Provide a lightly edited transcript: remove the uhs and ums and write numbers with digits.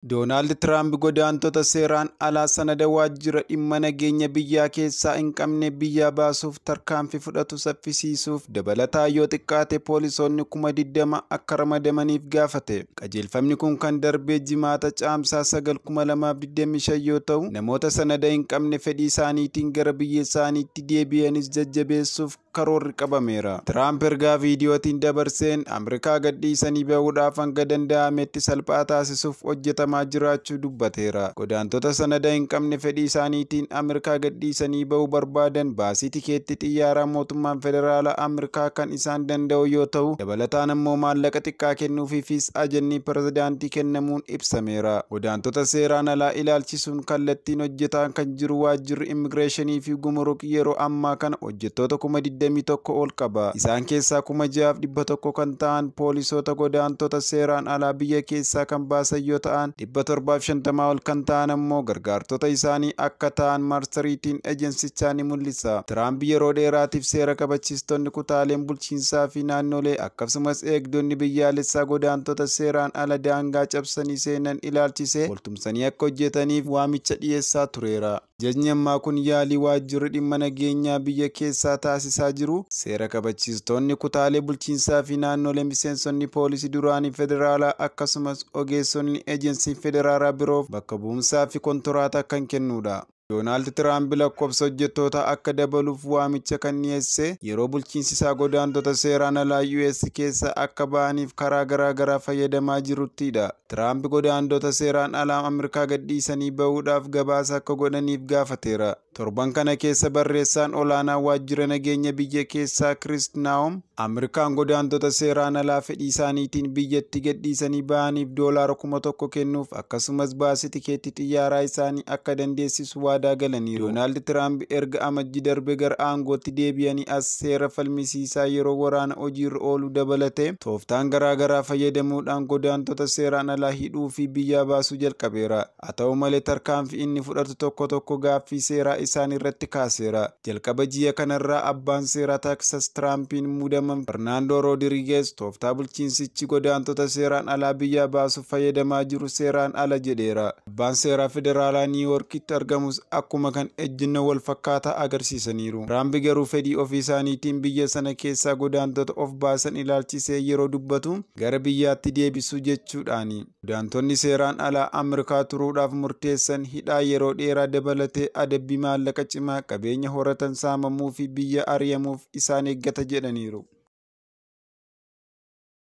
Doonaald Tiraamp godaantota seeraan alaa sanada waajjira dhimma nageenya biyyaa keessaa hin qabne biyyaa baasuuf tarkaanfii fudhatu saffisiisuuf dabalataa yoo xiqqaate poolisoonni 20,000 akka ramadamaniif gaafate. Qajeelfamni kun kan darbee jimaata caamsaa 9,2025 yoo ta'u, namoota sanada hin qabne fedhii isaaniitiin gara biyya isaaniitti deebi'anis jajjabeessuuf karoorri qabameera. Tiraamp ergaa viidiyootiin dabarseen Ameerikaa gadhiisanii bahuudhaaf hanga danda'ametti salphaa taasisuuf hojjetamaa jiraachuu dubbateera. Godaantota sanada hin qabne fedhii isaaniitiin Ameerikaa gadhiisanii bahuu barbaadan baasii tikeettii xiyyaaraa mootummaan federaalaa Ameerikaa kan isaan danda'u yoo ta'u, dabalataan immoo maallaqa xiqqaa kennuufiifis ajajni pirezidaantii kennamuun ibsameera. Godaantota seeraan alaa ilaalchisuun kallattiin hojjetaa kan jiru waajjirri immigireeshinii fi gumruk yeroo ammaa kana hojjettoota 21 ol qaba. Isaan keessaa 6,100 kan ta'an poolisoota godaantota seeraan alaa biyya keessaa kan baasan yoo ta'an 750 ol kan ta'an ammoo gargaartota isaanii akka ta'an marsariitiin ejeensichaa ni mul'isa. Tiraamp yeroo dheeraatiif seera kabachiistonni kutaaleen bulchiinsaa fi naannolee akkasumas eegdonni biyyaalessaa godaantota seeraan ala daangaa cabsanii seenan ilaalchisee waltumsanii akka hojjetaniif waamicha dhiyeessaa tureera. Jajni ammaa kun yaalii waajjirri dhimma nageenyaa biyya keessaa taasisaa jiru seera kabachiistonni kutaalee bulchiinsaa fi naannolee miseensonni poolisii duraanii federaalaa akkasumas ogeessonni ejeensii federaalaa biroof bakka bu'umsaa fi kontiraataa kan kennudha. Doonaald Tiraamp lakkoofsa hojjettoota akka dabaluuf waamicha kan dhiyeesse yeroo bulchiinsi isaa godaantota seeraan alaa US keessa akka ba'aniif karaa garaagaraa fayyadamaa jiruttidha. Tiraamp godaantota seeraan alaa Ameerikaa gadhiisanii bahuudhaaf gabaasa akka godhaniif gaafateera. Torban kana keessa barreessaan olaanaa waajjira nageenya biyya keessaa Chris Naum Ameerikaan godaantota seeraan alaa fedhii isaaniitiin biyyatti gadhiisanii bahaniif $1,000 kennuuf akkasumas baasii tikeettii xiyyaaraa isaanii akka dandeessisu waadaa galaniiru. Doonaald Tiraamp erga amajjii darbe gara aangootti deebi'anii as seera falmisiisaa yeroo waraana hojiirra oolu dabalate tooftaan garaagaraa fayyadamuudhaan godaantota seeraan alaa hidhuu fi biyyaa baasuu jalqabeera. Haa ta'u malee tarkaanfii inni fudhatu tokko gaaffii seeraa isaan irratti kaaseera. Jalqaba ji'a kanarraa abbaan seeraa Taaksas Tiraampiin muudaman Fernando Rodriguez tooftaa bulchiinsichi godaantota seeraan alaa biyyaa baasuuf fayyadamaa jiru seeraan ala jedheera. Abbaan seeraa federaalaa Niiwuorkitti argamus akkuma kan ejjennoo wal fakkaataa agarsiisaniiru. Tiraamp garuu fedhii ofii isaaniitiin biyya sana keessaa godaantota of baasan ilaalchisee yeroo dubbatu gara biyyaatti deebisuu jechuudhaani. Godaantonni seeraan alaa Ameerikaa turuudhaaf murteessan hidhaa yeroo dheeraa dabalatee adabbii maallaqa cimaa qabeenya horatan saamamuu fi biyya ari'amuuf isaan eeggata jedhaniiru.